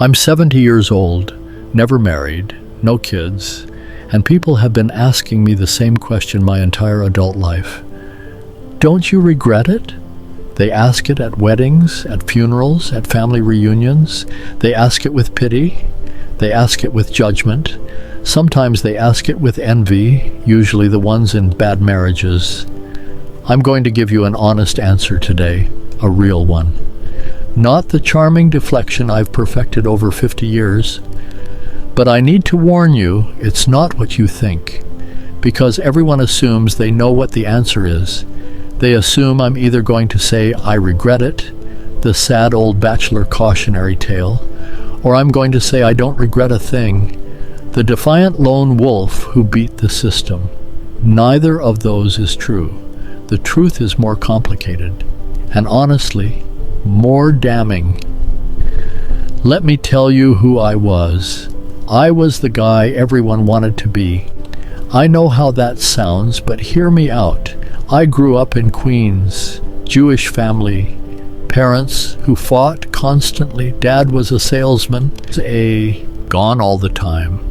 I'm 70 years old, never married, no kids, and people have been asking me the same question my entire adult life. Don't you regret it? They ask it at weddings, at funerals, at family reunions. They ask it with pity. They ask it with judgment. Sometimes they ask it with envy, usually the ones in bad marriages. I'm going to give you an honest answer today, a real one. Not the charming deflection I've perfected over 50 years, but I need to warn you, it's not what you think, because everyone assumes they know what the answer is. They assume I'm either going to say, I regret it, the sad old bachelor cautionary tale, or I'm going to say I don't regret a thing, the defiant lone wolf who beat the system. Neither of those is true. The truth is more complicated, and honestly, more damning. Let me tell you who I was. I was the guy everyone wanted to be. I know how that sounds, but hear me out. I grew up in Queens, Jewish family, parents who fought constantly. Dad was a salesman, gone all the time.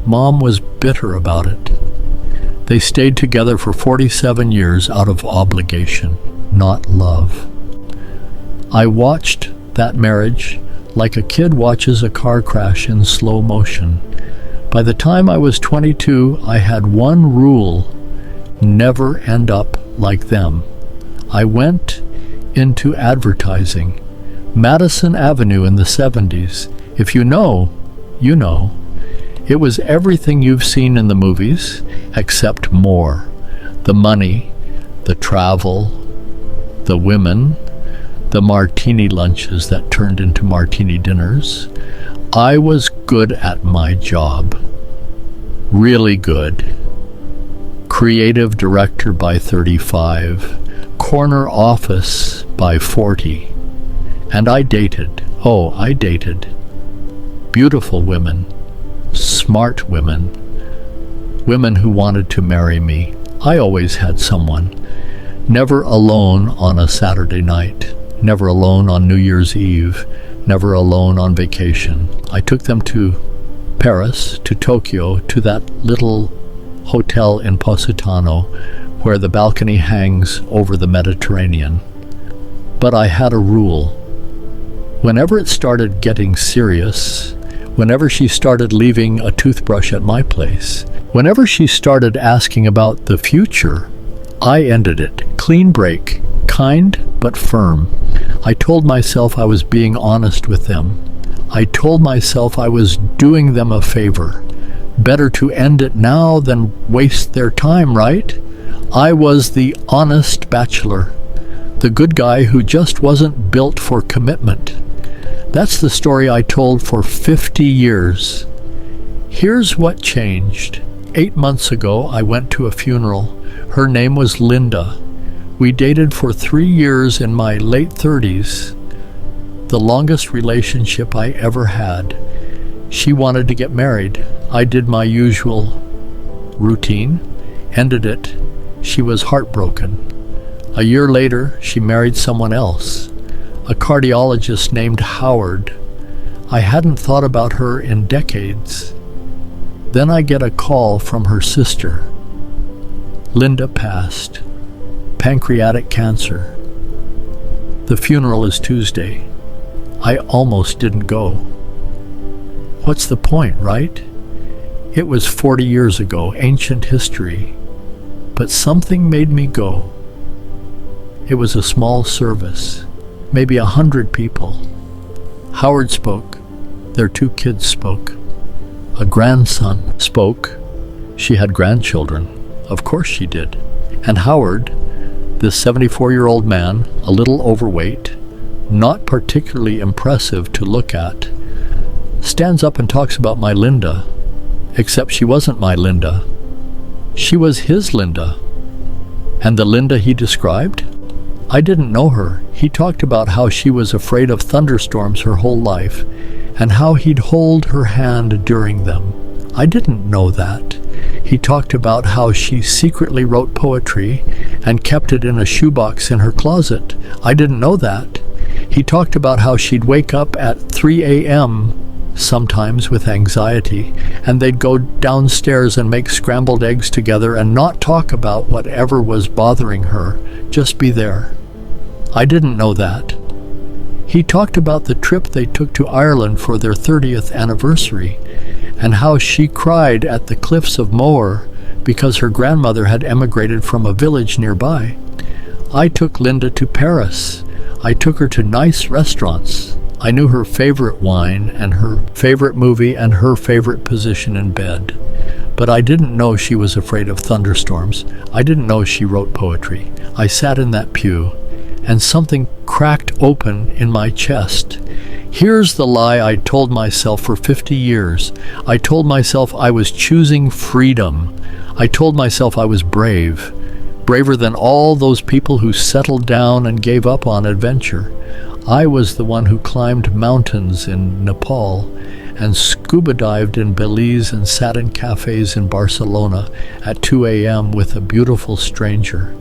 Mom was bitter about it. They stayed together for 47 years out of obligation, not love. I watched that marriage like a kid watches a car crash in slow motion. By the time I was 22, I had one rule: never end up like them. I went into advertising. Madison Avenue in the 70s. If you know, you know. It was everything you've seen in the movies, except more. The money, the travel, the women, the martini lunches that turned into martini dinners. I was good at my job. Really good. Creative director by 35. Corner office by 40. And I dated. Oh, I dated. Beautiful women. Smart women. Women who wanted to marry me. I always had someone. Never alone on a Saturday night. Never alone on New Year's Eve, never alone on vacation. I took them to Paris, to Tokyo, to that little hotel in Positano where the balcony hangs over the Mediterranean. But I had a rule. Whenever it started getting serious, whenever she started leaving a toothbrush at my place, whenever she started asking about the future, I ended it. Clean break. Kind but firm. I told myself I was being honest with them. I told myself I was doing them a favor. Better to end it now than waste their time, right? I was the honest bachelor, the good guy who just wasn't built for commitment. That's the story I told for 50 years. Here's what changed. 8 months ago, I went to a funeral. Her name was Linda. We dated for 3 years in my late 30s, the longest relationship I ever had. She wanted to get married. I did my usual routine, ended it. She was heartbroken. A year later, she married someone else, a cardiologist named Howard. I hadn't thought about her in decades. Then I get a call from her sister. Linda passed. Pancreatic cancer. The funeral is Tuesday. I almost didn't go. What's the point, right? It was 40 years ago, ancient history. But something made me go. It was a small service, maybe 100 people. Howard spoke. Their 2 kids spoke. A grandson spoke. She had grandchildren. Of course she did. And Howard, this 74-year-old man, a little overweight, not particularly impressive to look at, stands up and talks about my Linda, except she wasn't my Linda. She was his Linda. And the Linda he described? I didn't know her. He talked about how she was afraid of thunderstorms her whole life, and how he'd hold her hand during them. I didn't know that. He talked about how she secretly wrote poetry and kept it in a shoebox in her closet. I didn't know that. He talked about how she'd wake up at 3 a.m. sometimes with anxiety, and they'd go downstairs and make scrambled eggs together and not talk about whatever was bothering her, just be there. I didn't know that. He talked about the trip they took to Ireland for their 30th anniversary, and how she cried at the cliffs of Moher because her grandmother had emigrated from a village nearby. I took Linda to Paris. I took her to nice restaurants. I knew her favorite wine and her favorite movie and her favorite position in bed. But I didn't know she was afraid of thunderstorms. I didn't know she wrote poetry. I sat in that pew, and something cracked open in my chest. Here's the lie I told myself for 50 years. I told myself I was choosing freedom. I told myself I was brave, braver than all those people who settled down and gave up on adventure. I was the one who climbed mountains in Nepal and scuba dived in Belize and sat in cafes in Barcelona at 2 a.m. with a beautiful stranger.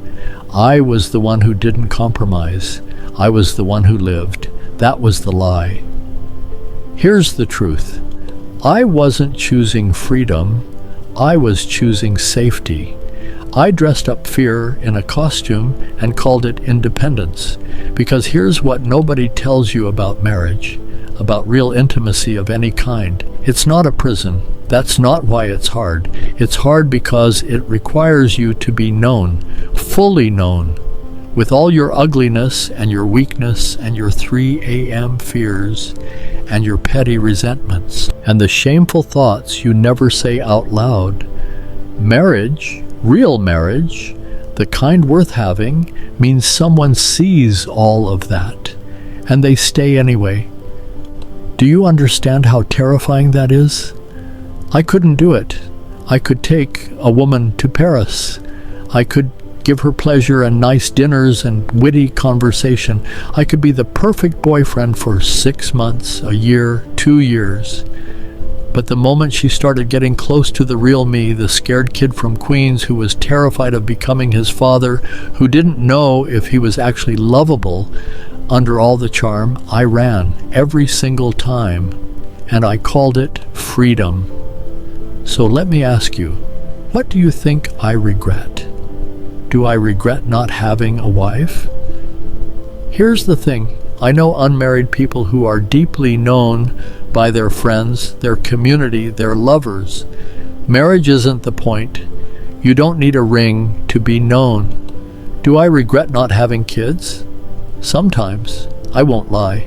I was the one who didn't compromise. I was the one who lived. That was the lie. Here's the truth. I wasn't choosing freedom. I was choosing safety. I dressed up fear in a costume and called it independence. Because here's what nobody tells you about marriage, about real intimacy of any kind. It's not a prison. That's not why it's hard. It's hard because it requires you to be known, fully known, with all your ugliness and your weakness and your 3 a.m. fears and your petty resentments and the shameful thoughts you never say out loud. Marriage, real marriage, the kind worth having, means someone sees all of that, and they stay anyway. Do you understand how terrifying that is? I couldn't do it. I could take a woman to Paris. I could give her pleasure and nice dinners and witty conversation. I could be the perfect boyfriend for 6 months, a year, 2 years. But the moment she started getting close to the real me, the scared kid from Queens who was terrified of becoming his father, who didn't know if he was actually lovable under all the charm, I ran every single time, and I called it freedom. So let me ask you, what do you think I regret? Do I regret not having a wife? Here's the thing. I know unmarried people who are deeply known by their friends, their community, their lovers. Marriage isn't the point. You don't need a ring to be known. Do I regret not having kids? Sometimes. I won't lie.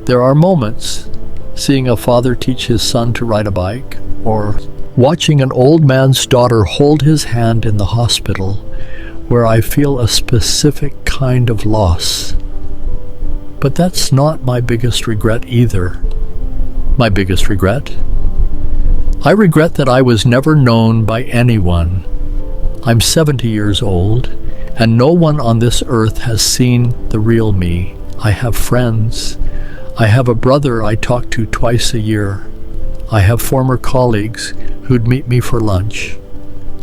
There are moments, seeing a father teach his son to ride a bike, or watching an old man's daughter hold his hand in the hospital, where I feel a specific kind of loss. But that's not my biggest regret either. My biggest regret? I regret that I was never known by anyone. I'm 70 years old, and no one on this earth has seen the real me. I have friends. I have a brother I talk to twice a year. I have former colleagues who'd meet me for lunch.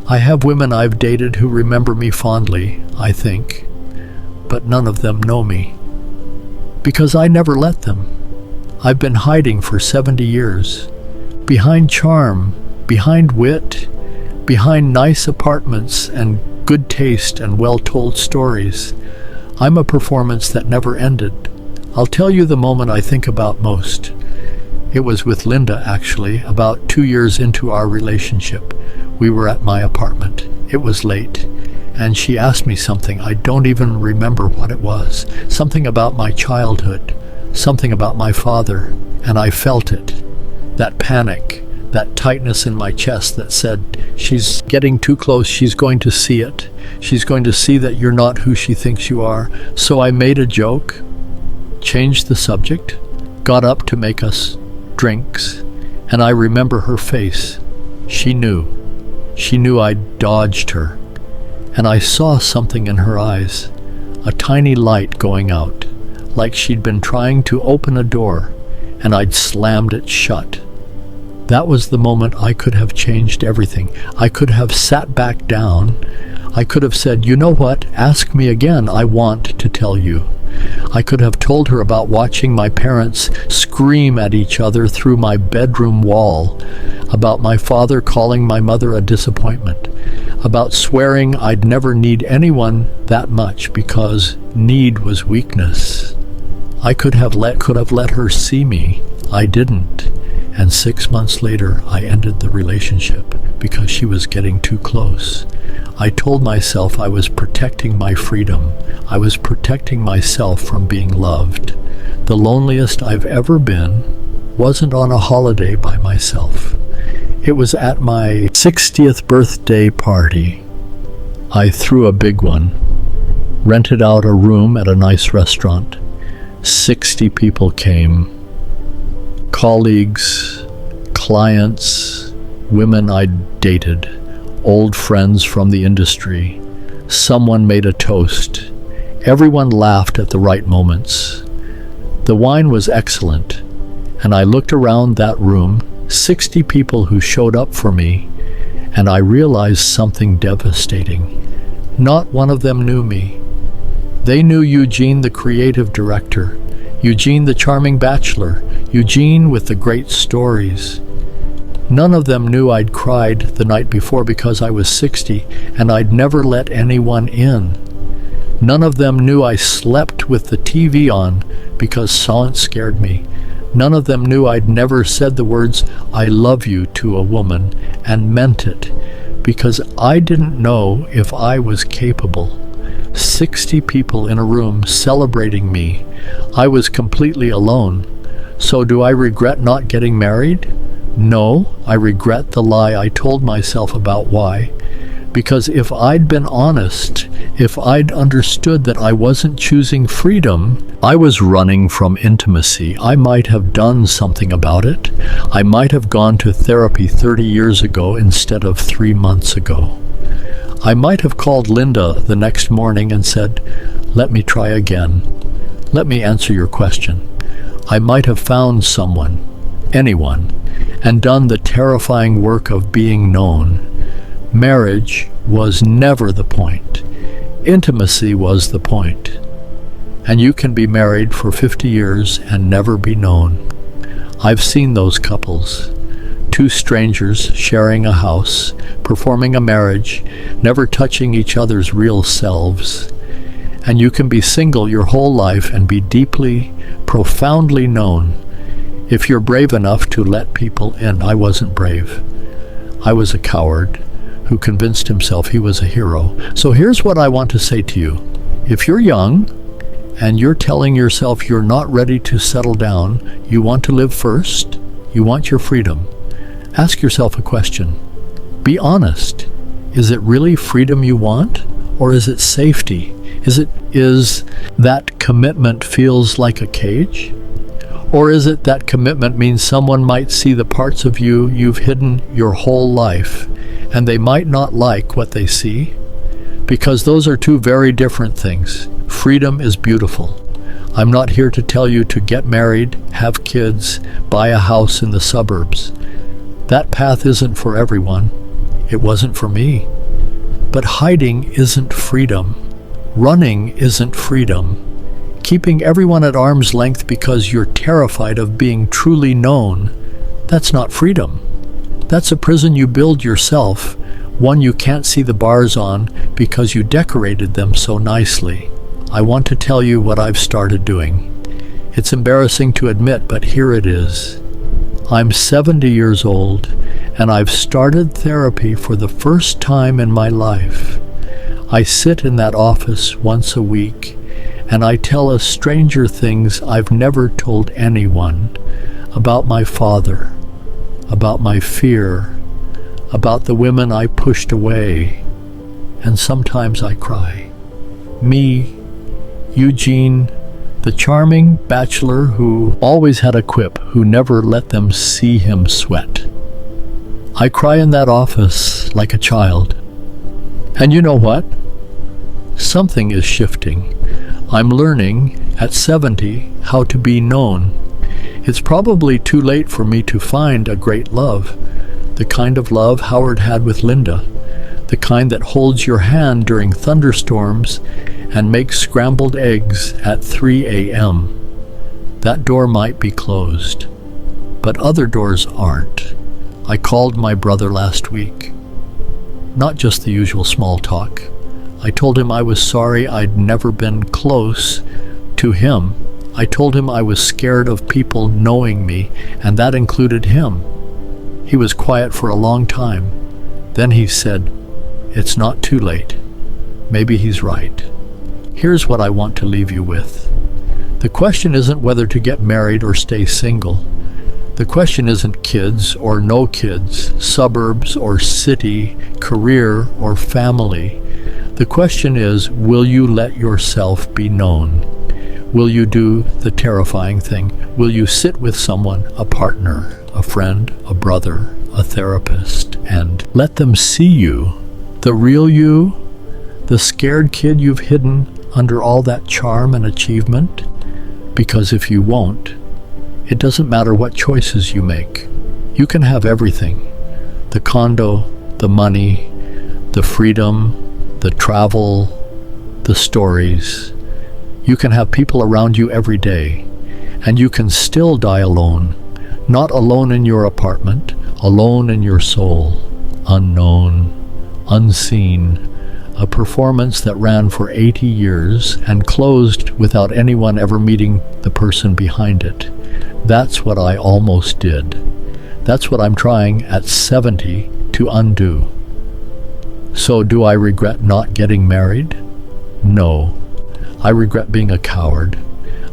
I have women I've dated who remember me fondly, I think, but none of them know me. Because I never let them. I've been hiding for 70 years. Behind charm, behind wit, behind nice apartments and good taste and well-told stories. I'm a performance that never ended. I'll tell you the moment I think about most. It was with Linda, actually, about 2 years into our relationship. We were at my apartment. It was late, and she asked me something. I don't even remember what it was. Something about my childhood, something about my father, and I felt it. That panic, that tightness in my chest that said, she's getting too close, she's going to see it. She's going to see that you're not who she thinks you are. So I made a joke, changed the subject, got up to make us drinks, and I remember her face. She knew. She knew I'd dodged her. And I saw something in her eyes, a tiny light going out, like she'd been trying to open a door, and I'd slammed it shut. That was the moment I could have changed everything. I could have sat back down. I could have said, you know what, ask me again, I want to tell you. I could have told her about watching my parents scream at each other through my bedroom wall, about my father calling my mother a disappointment, about swearing I'd never need anyone that much because need was weakness. I could have let her see me. I didn't. And 6 months later, I ended the relationship because she was getting too close. I told myself I was protecting my freedom. I was protecting myself from being loved. The loneliest I've ever been wasn't on a holiday by myself. It was at my 60th birthday party. I threw a big one, rented out a room at a nice restaurant. 60 people came. Colleagues, clients, women I'd dated, old friends from the industry. Someone made a toast. Everyone laughed at the right moments. The wine was excellent, and I looked around that room, 60 people who showed up for me, and I realized something devastating. Not one of them knew me. They knew Eugene, the creative director, Eugene, the charming bachelor, Eugene with the great stories. None of them knew I'd cried the night before because I was 60 and I'd never let anyone in. None of them knew I slept with the TV on because silence scared me. None of them knew I'd never said the words, "I love you," to a woman and meant it because I didn't know if I was capable. 60 people in a room celebrating me. I was completely alone. So do I regret not getting married? No, I regret the lie I told myself about why. Because if I'd been honest, if I'd understood that I wasn't choosing freedom, I was running from intimacy, I might have done something about it. I might have gone to therapy 30 years ago instead of 3 months ago. I might have called Linda the next morning and said, "Let me try again. Let me answer your question." I might have found someone, anyone, and done the terrifying work of being known. Marriage was never the point. Intimacy was the point. And you can be married for 50 years and never be known. I've seen those couples. Two strangers sharing a house, performing a marriage, never touching each other's real selves. And you can be single your whole life and be deeply, profoundly known if you're brave enough to let people in. I wasn't brave. I was a coward who convinced himself he was a hero. So here's what I want to say to you. If you're young and you're telling yourself you're not ready to settle down, you want to live first, you want your freedom, ask yourself a question. Be honest. Is it really freedom you want, or is it safety? Is that commitment feels like a cage? Or is it that commitment means someone might see the parts of you you've hidden your whole life, and they might not like what they see? Because those are two very different things. Freedom is beautiful. I'm not here to tell you to get married, have kids, buy a house in the suburbs. That path isn't for everyone. It wasn't for me. But hiding isn't freedom. Running isn't freedom. Keeping everyone at arm's length because you're terrified of being truly known, that's not freedom. That's a prison you build yourself, one you can't see the bars on because you decorated them so nicely. I want to tell you what I've started doing. It's embarrassing to admit, but here it is. I'm 70 years old, and I've started therapy for the first time in my life. I sit in that office once a week, and I tell a stranger things I've never told anyone about my father, about my fear, about the women I pushed away, and sometimes I cry. Me, Eugene, the charming bachelor who always had a quip, who never let them see him sweat. I cry in that office like a child. And you know what? Something is shifting. I'm learning at 70 how to be known. It's probably too late for me to find a great love, the kind of love Howard had with Linda, the kind that holds your hand during thunderstorms and makes scrambled eggs at 3 a.m. That door might be closed, but other doors aren't. I called my brother last week. Not just the usual small talk. I told him I was sorry I'd never been close to him. I told him I was scared of people knowing me, and that included him. He was quiet for a long time. Then he said, "It's not too late." Maybe he's right. Here's what I want to leave you with. The question isn't whether to get married or stay single. The question isn't kids or no kids, suburbs or city, career or family. The question is, will you let yourself be known? Will you do the terrifying thing? Will you sit with someone, a partner, a friend, a brother, a therapist, and let them see you, the real you, the scared kid you've hidden under all that charm and achievement? Because if you won't, it doesn't matter what choices you make. You can have everything. The condo, the money, the freedom, the travel, the stories. You can have people around you every day, and you can still die alone. Not alone in your apartment, alone in your soul. Unknown, unseen. A performance that ran for 80 years and closed without anyone ever meeting the person behind it. That's what I almost did. That's what I'm trying at 70 to undo. So do I regret not getting married? No. I regret being a coward.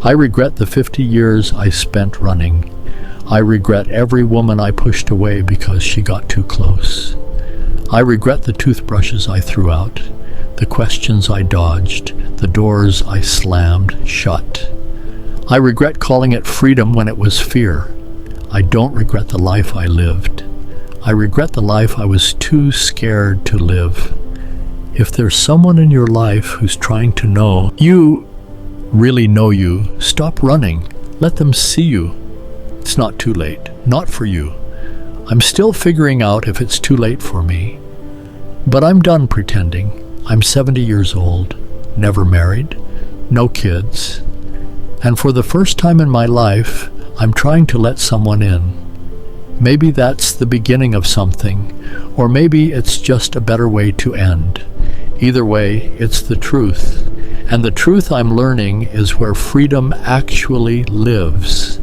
I regret the 50 years I spent running. I regret every woman I pushed away because she got too close. I regret the toothbrushes I threw out, the questions I dodged, the doors I slammed shut. I regret calling it freedom when it was fear. I don't regret the life I lived. I regret the life I was too scared to live. If there's someone in your life who's trying to know you, really know you, stop running. Let them see you. It's not too late. Not for you. I'm still figuring out if it's too late for me. But I'm done pretending. I'm 70 years old, never married, no kids. And for the first time in my life, I'm trying to let someone in. Maybe that's the beginning of something, or maybe it's just a better way to end. Either way, it's the truth. And the truth I'm learning is where freedom actually lives.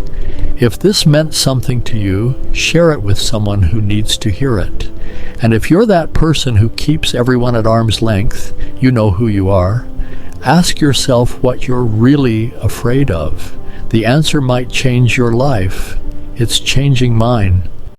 If this meant something to you, share it with someone who needs to hear it. And if you're that person who keeps everyone at arm's length, you know who you are. Ask yourself what you're really afraid of. The answer might change your life. It's changing mine.